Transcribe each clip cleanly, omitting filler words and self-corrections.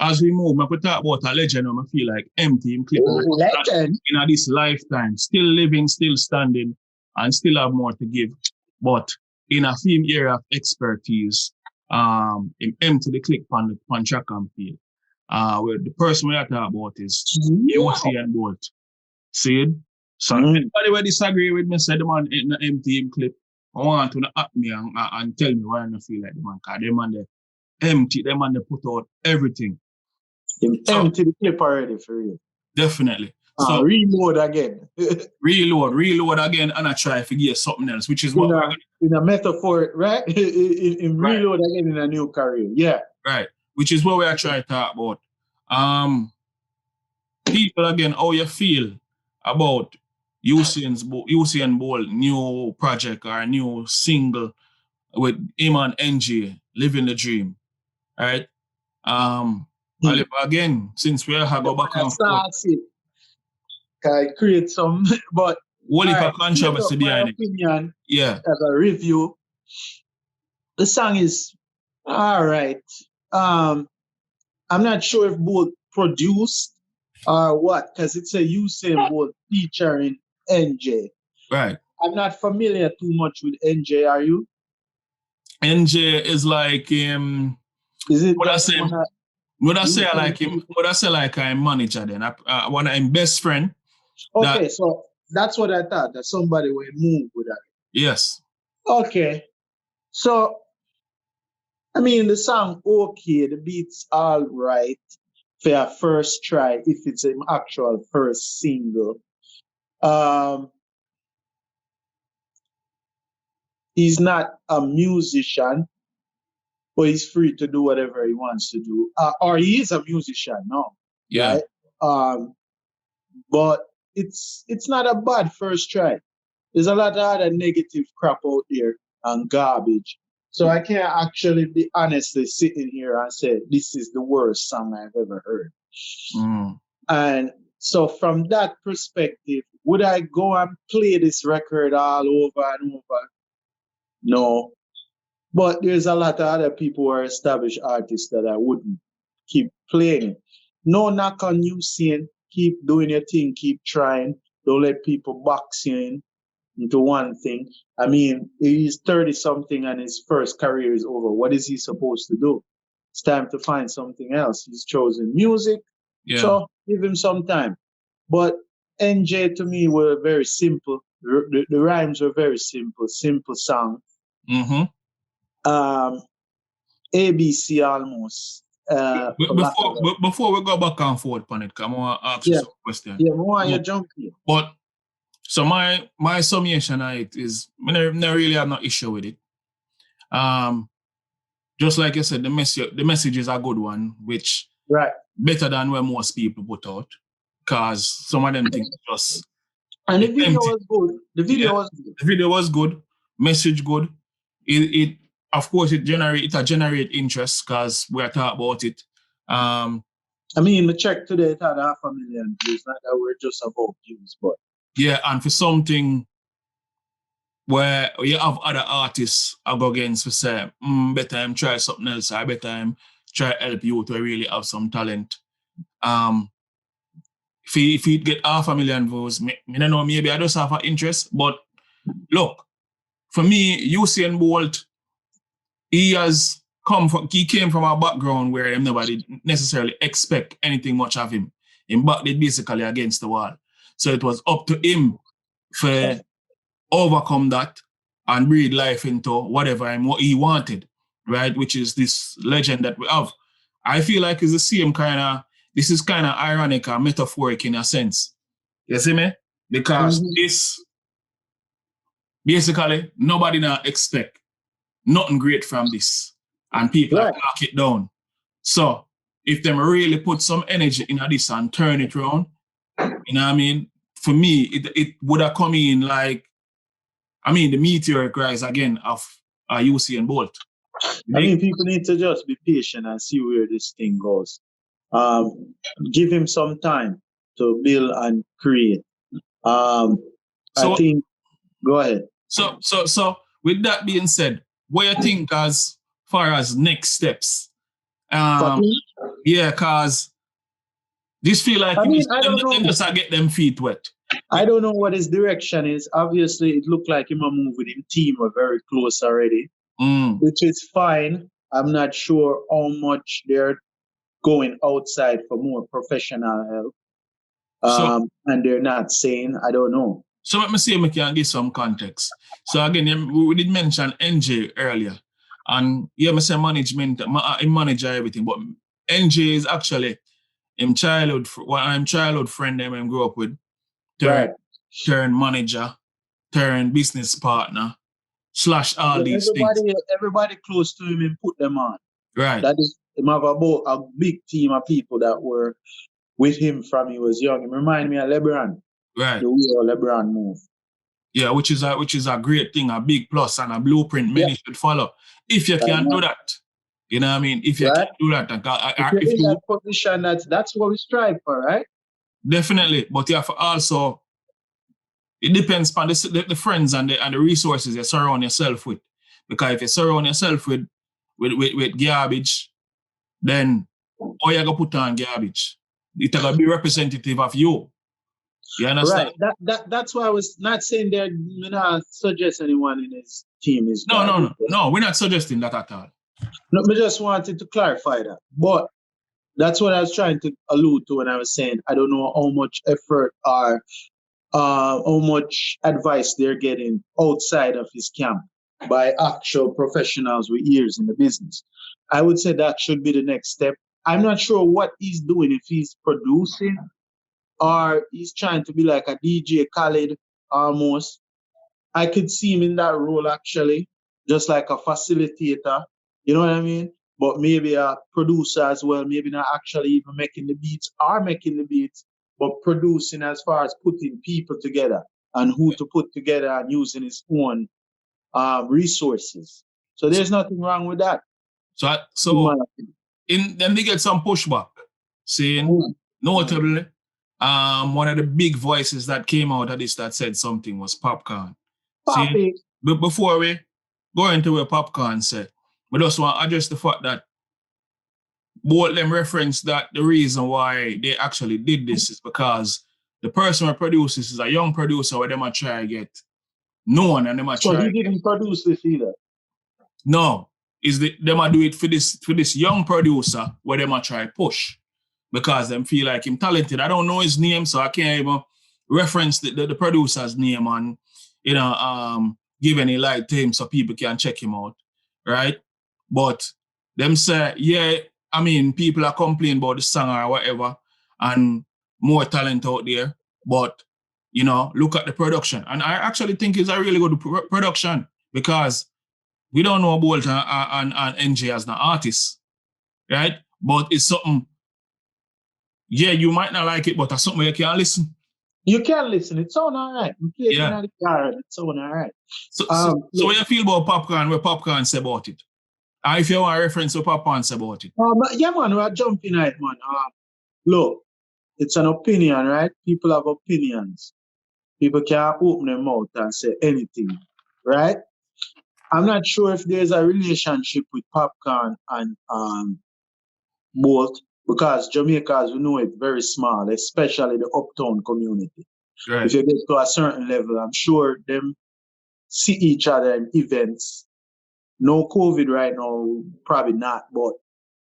as we move, I could talk about a legend, I feel like empty him clip legend in this lifetime, still living, still standing, and still have more to give. But in a film area of expertise, him empty the clip on track and field. Where the person we are talking about is Usain Bolt. See it? So anybody will disagree with me, say the man in the empty him clip. I want to at me and tell me why I don't feel like the man, because them man they empty, them man they put out everything. Empty the clip already for real. Definitely. So reload again. reload again, and I try to get something else, which is what we're gonna in a metaphor, right? in reload again in a new career. Yeah. Right. Which is what we are trying to talk about. People again, how you feel about Usain Bolt new project or new single with him and NG, Living the Dream. Right? Again, since we have go back and forth. Can create some, but what if a controversy behind it? Yeah. As a review, the song is all right. I'm not sure if Bolt produced or what, because it's a Usain Bolt featuring NJ. Right. I'm not familiar too much with NJ. Are you? NJ is like Is it what I say? Would I say like him? Would I say like I'm manager then? One of him best friend. Okay, so that's what I thought, that somebody will move with that. Yes. Okay. So I mean the song okay, the beat's all right for a first try if it's an actual first single. He's not a musician, but he's free to do whatever he wants to do. Or he is a musician, no. Yeah. Right? But it's not a bad first try. There's a lot of other negative crap out there and garbage. So I can't actually be honestly sitting here and say this is the worst song I've ever heard. And so from that perspective, would I go and play this record all over and over? No. But there's a lot of other people who are established artists that I wouldn't keep playing it. No knock on you, Usain. Keep doing your thing, keep trying. Don't let people box you into one thing. I mean, he's 30-something and his first career is over. What is he supposed to do? It's time to find something else. He's chosen music, so give him some time. But NJ to me were very simple. The rhymes were very simple song. ABC almost. Before we go back and forth on it, I want to ask you some questions. Yeah, more you jump here. But so my summation of it is I never really have no issue with it. Just like I said, the message is a good one, which better than what most people put out. Because some of them things just and the video was good. The video was good. Message good. It of course it generate interest because we are talking about it. I mean, the check today it had 500,000 views. Not that we're just about views, but yeah, and for something where you have other artists I go against to say, better him try something else. I better him try help you to really have some talent. If he get 500,000 views, I don't know, maybe I just have an interest. But look, for me, Usain Bolt, he came from a background where nobody necessarily expect anything much of him. He backed it basically against the wall. So it was up to him to overcome that and breathe life into whatever and what he wanted, right? Which is this legend that we have. I feel like it's the same this is kind of ironic or metaphoric in a sense. You see me? Because this, basically, nobody now expect nothing great from this. And people knock it down. So if them really put some energy into this and turn it around, you know what I mean? For me, it would have come in like, I mean, the meteoric rise again of Usain Bolt. I mean, people need to just be patient and see where this thing goes. Give him some time to build and create. I think, go ahead. So with that being said, what do you think as far as next steps? Yeah, cause this feel like I him mean, just, I don't them know. just get them feet wet. I don't know what his direction is. Obviously, it looked like him a move with him team were very close already, which is fine. I'm not sure how much they're going outside for more professional help. So And they're not saying, I don't know. So let me see if I can give some context. So again, we did mention NJ earlier. And yeah, I say management, I manage everything, but NJ is actually him childhood, childhood friend them I grew up with, Right. turn manager, turn business partner, / all So these things. everybody close to him and put them on. Right. That is him have a big team of people that were with him from he was young. It remind me of LeBron. Right. The way LeBron move. Yeah, which is a great thing, a big plus and a blueprint many should follow. If you can do that. You know what I mean? If you can do that, if you're in that position, that's what we strive for, right? Definitely, but you have to also, it depends on the friends and the resources you surround yourself with. Because if you surround yourself with garbage, then all you gonna put on garbage. It's gonna be representative of you. You understand? Right. That's why I was not saying that you know suggest anyone in his team is No, we're not suggesting that at all. No, I just wanted to clarify that. But that's what I was trying to allude to when I was saying I don't know how much effort or how much advice they're getting outside of his camp by actual professionals with years in the business. I would say that should be the next step. I'm not sure what he's doing, if he's producing or he's trying to be like a DJ Khaled almost. I could see him in that role actually, just like a facilitator. You know what I mean? But maybe a producer as well, maybe not actually even making the beats or making the beats, but producing as far as putting people together and who to put together and using his own resources. So there's nothing wrong with that. So then they get some pushback, saying notably, one of the big voices that came out of this that said something was Popcaan. See, but before we go into what Popcaan said, we just want to address the fact that both them reference that the reason why they actually did this is because the person who produces is a young producer where they might try to get known and they might try. So he didn't produce this either. No, they might do it for this young producer where they might try push because them feel like him talented. I don't know his name, so I can't even reference the producer's name and give any light to him so people can check him out, right? But them say, yeah, I mean, people are complaining about the song or whatever, and more talent out there, but look at the production. And I actually think it's a really good production because we don't know Bolt and NJ as an artist, right? But it's something, yeah, you might not like it, but it's something you can listen. You can listen. It sounds all right. Yeah. It sounds all right. So what you feel about Popcaan, what Popcaan say about it? If you want a reference to Popcaan say about it. Yeah, man, we're jumping at it, man. Look, it's an opinion, right? People have opinions. People can't open their mouth and say anything, right? I'm not sure if there's a relationship with Popcaan and Bolt because Jamaica, as we know it, very small, especially the uptown community. Right. If you get to a certain level, I'm sure them see each other in events. No COVID right now, probably not, but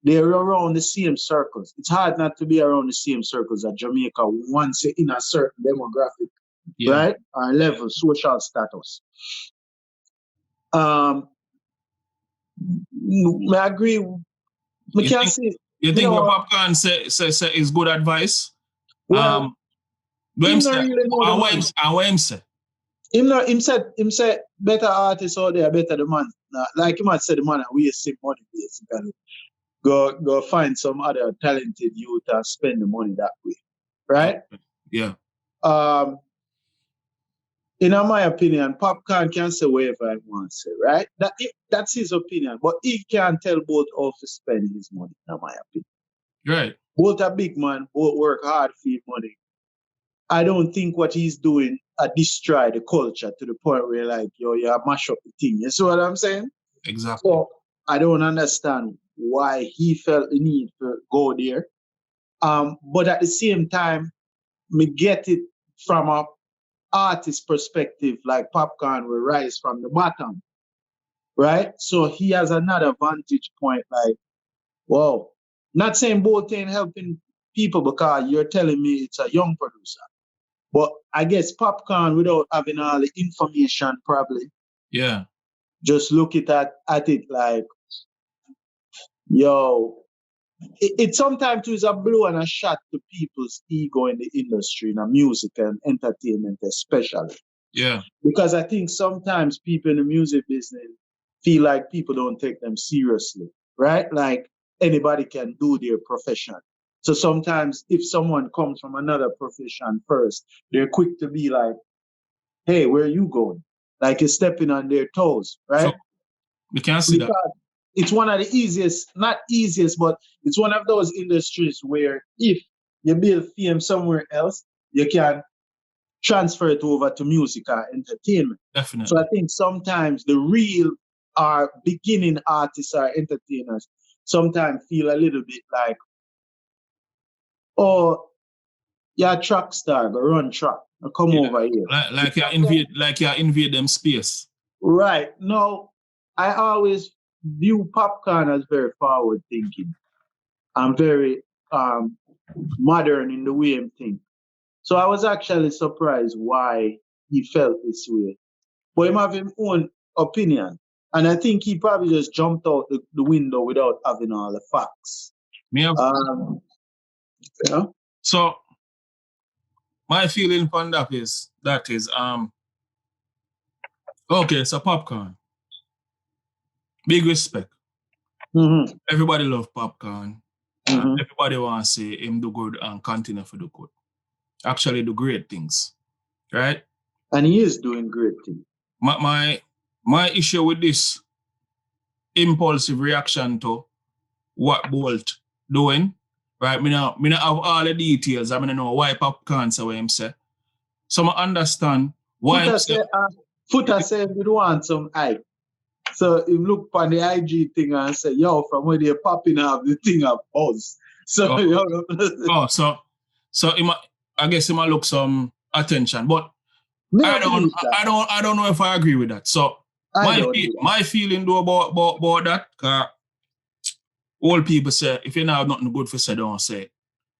they're around the same circles. It's hard not to be around the same circles at Jamaica once you're in a certain demographic, right? Or level, social status. I agree. You think what Popcaan say is good advice? Well, him say. Him said better artists out there, better the man. Like him had said, the man waste money basically. Go find some other talented youth and spend the money that way, right? Yeah. In my opinion, Popcaan can say whatever he wants to say, right? That's his opinion, but he can't tell both how to spend his money, in my opinion. Right. Both are big man, both work hard for his money. I don't think what he's doing destroy the culture to the point where like, you mash up the thing. You see what I'm saying? Exactly. So I don't understand why he felt the need to go there. But at the same time, me get it from a artist perspective, like Popcaan will rise from the bottom, right? So he has another vantage point, like, whoa. Not saying both ain't helping people because you're telling me it's a young producer. But I guess Popcaan, without having all the information, probably Yeah. just look at it like, yo, it sometimes is a blow and a shot to people's ego in the industry, in the music and entertainment especially. Yeah. Because I think sometimes people in the music business feel like people don't take them seriously, right? Like anybody can do their profession. So sometimes if someone comes from another profession first, they're quick to be like, hey, where are you going? Like you're stepping on their toes, right? So we can see that. Because it's one of the easiest, not easiest, but it's one of those industries where if you build fame somewhere else, you can transfer it over to music or entertainment. Definitely. So I think sometimes the real or beginning artists or entertainers sometimes feel a little bit like, oh, you're a track star, go run track. Now come over here. Like you invade them space. Right. No, I always view Popcaan as very forward thinking. I'm very modern in the way I'm thinking. So I was actually surprised why he felt this way. But he have his own opinion. And I think he probably just jumped out the window without having all the facts. Me have, Yeah. So my feeling on that is okay, so Popcaan. Big respect. Mm-hmm. Everybody love Popcaan. Mm-hmm. Everybody want to say him do good and continue for do good. Actually do great things. Right? And he is doing great things. My issue with this impulsive reaction to what Bolt doing, right? Me not have all the details. I mean, know why Popcaan say what him say. So I understand why Footer said we want some hype. So he look on the IG thing and say, yo, from where they're popping up, the thing up buzz. So I guess he might look some attention. But I don't know if I agree with that. So my feeling though about that, cause all people say if you don't have nothing good for say, don't say it.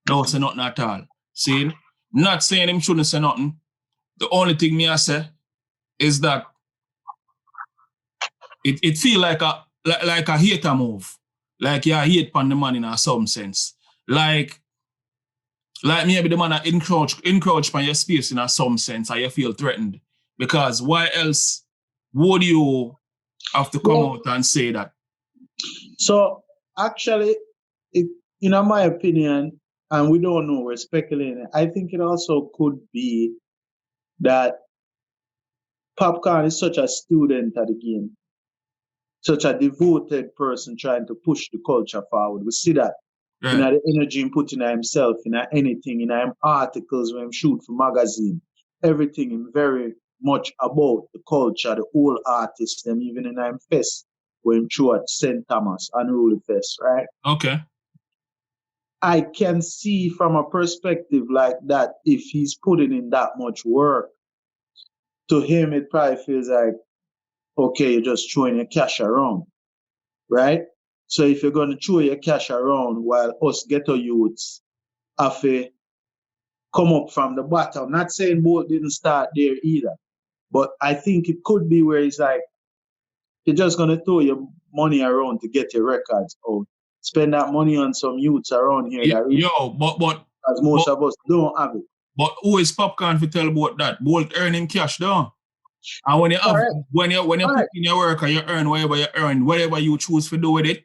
Don't say nothing at all. See? I'm not saying him shouldn't say nothing. The only thing me I say is that it feel like a hater move. Like you hate upon the man in some sense. Like maybe the man encroach upon your space in some sense and you feel threatened. Because why else would you have to come out and say that? So actually, in my opinion, and we don't know, we're speculating, I think it also could be that Popcaan is such a student at the game, such a devoted person trying to push the culture forward. We see that in the energy he put in himself, in anything, in him articles when he shoot for magazine, everything in very much about the culture, the whole artist, them even in him fest when he threw at St. Thomas, Unruly Fest, right? Okay. I can see from a perspective like that, if he's putting in that much work, to him it probably feels like, okay, you're just throwing your cash around, right? So if you're going to throw your cash around while us ghetto youths have to come up from the bottom, not saying both didn't start there either, but I think it could be where it's like, you're just going to throw your money around to get your records out. Spend that money on some youths around here as most of us don't have it. But who is Popcaan to tell about that? Bolt earning cash down. And when you have when you put in your work and you earn whatever you earn, whatever you choose to do with it,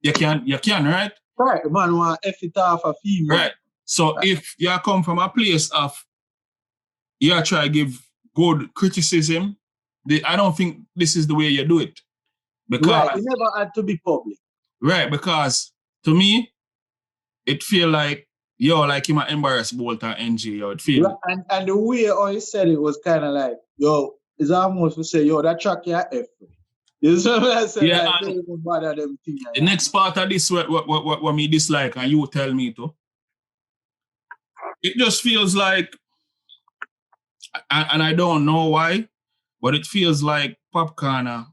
you can, right? Right. The man want F it off a female. Right. So if you come from a place of you try to give good criticism, I don't think this is the way you do it. Because it never had to be public. Right, because to me, it feel like like you might embarrass Bolt or NG, it feel. And the way he said it was kind of like, yo, it's almost to say, yo, that track you F. You see what I say? Yeah, Like, and don't even bother them thing. the next part of this what me dislike, and you tell me to. It just feels like, and I don't know why, but it feels like Popcaan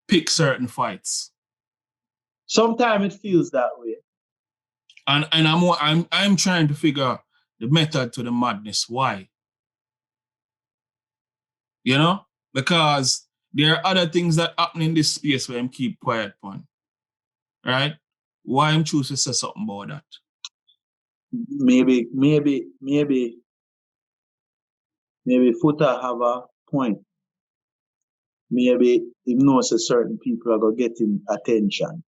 pick certain fights. Sometimes it feels that way. And I'm trying to figure the method to the madness. Why? You know? Because there are other things that happen in this space where I'm keep quiet on. Right? Why I'm choosing to say something about that? Maybe Footer have a point. Maybe he knows that certain people are gonna get him attention.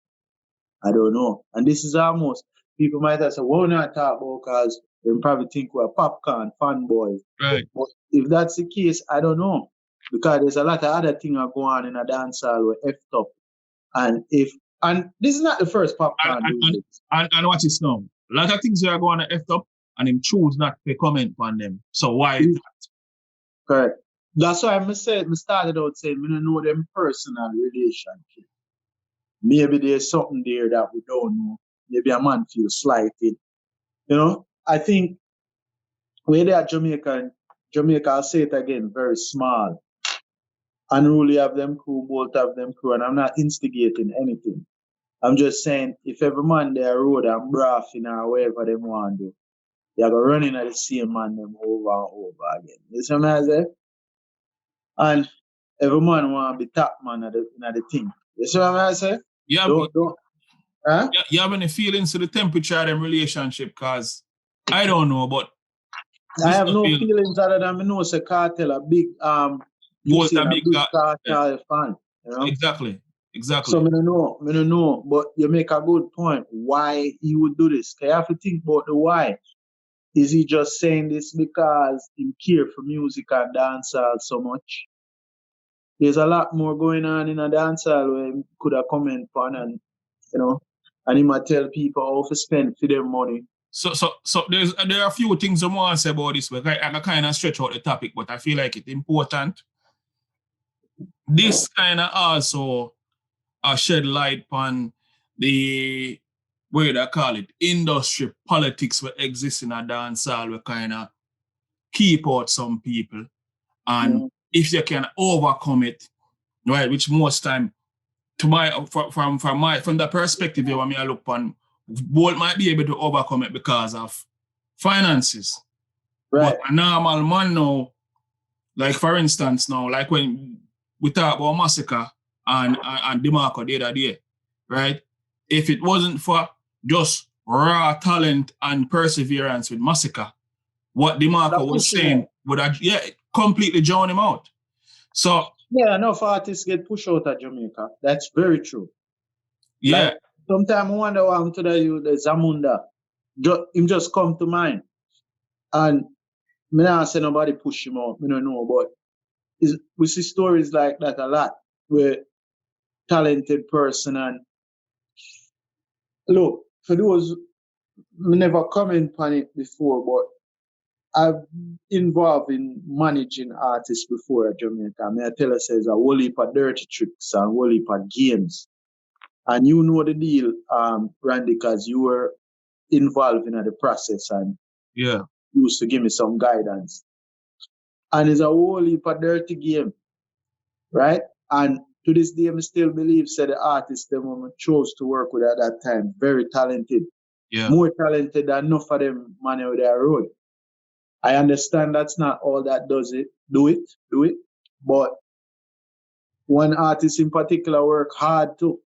I don't know. And this is almost people might have said, "Well, not talk about because they probably think we're Popcaan fanboys." Right. But if that's the case, I don't know. Because there's a lot of other things going on in a dancehall with effed up. And this is not the first Popcaan doing this. And watch this now. A lot of things are going to effed up and him choose not to comment on them. So why that? Correct. That's why I started out saying, I don't know them personal relationship. Maybe there's something there that we don't know. Maybe a man feels slighted. You know, I think where they are Jamaica, I'll say it again, very small. Unruly have them crew, both have them crew, and I'm not instigating anything. I'm just saying if every man there road and braffing or whatever they want to do, they're going to run in at the same man them over and over again. You see what I say? And every man want to be top man at the thing. You see what I say? You have, Don't. Huh? you have any feelings to the temperature of them relationship? Because I don't know, but I have no feelings other than I know say Cartel a big Both a big Cartel fan. You know? Exactly. So I don't know, but you make a good point. Why he would do this? You have to think about the why. Is he just saying this because he care for music and dancehall so much? There's a lot more going on in a dancehall where he could have comment on and and he might tell people how to spend for their money. So there are a few things I want to say about this. But I kind of stretch out the topic, but I feel like it's important. This kind of also shed light on the what do I call it, industry politics that exist in a dancehall. We kind of keep out some people, and if you can overcome it, right, which most time to my from the perspective when me I look on, both might be able to overcome it because of finances. Right. But a normal man now, like for instance now, like when we talk about Massacre and DeMarco the other day, right? If it wasn't for just raw talent and perseverance with Massacre, what DeMarco was saying would have completely drowned him out. So yeah, enough artists get pushed out of Jamaica. That's very true. Yeah. Like, sometimes I wonder what happened to the Zamunda. Him just come to mind. And me not say nobody push him out, me don't know, but we see stories like that a lot where talented person and look, for those me never comment on it before, but I've involved in managing artists before at Jamaica. May I tell you, says a whole heap of dirty tricks and a whole heap of games. And you know the deal, Randy, because you were involved in the process and used to give me some guidance. And it's a whole heap of dirty game, right? And to this day, I still believe the artists that I chose to work with at that time, very talented. Yeah. More talented than enough of them man out their road. I understand that's not all that do it. But one artist in particular work hard too.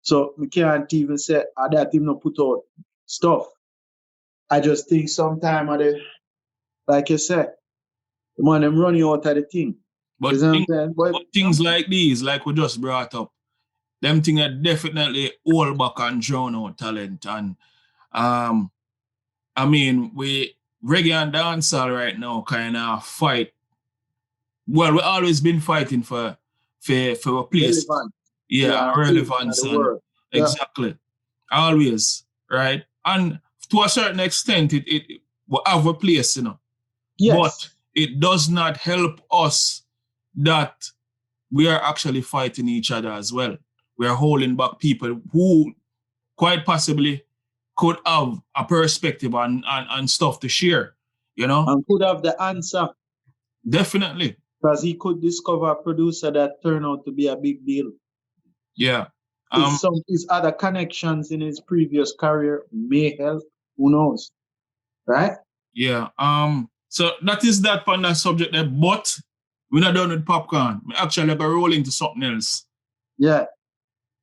So we can't even say that him not put out stuff. I just think sometime like you said, the man them running out of the thing. But things like these, like we just brought up, them things are definitely hold back and drown out talent. And I mean, we reggae and dancehall right now kind of fight. Well, we always been fighting for a place. Relevant. Relevance. And exactly. Always, right? And to a certain extent, it will have a place, Yes. But it does not help us that we are actually fighting each other as well. We are holding back people who quite possibly could have a perspective and stuff to share, you know? And could have the answer. Definitely. Because he could discover a producer that turned out to be a big deal. Yeah. His other connections in his previous career may help. Who knows? Right? Yeah. So that is that on that subject there, but we're not done with Popcaan. We actually going to roll into something else. Yeah.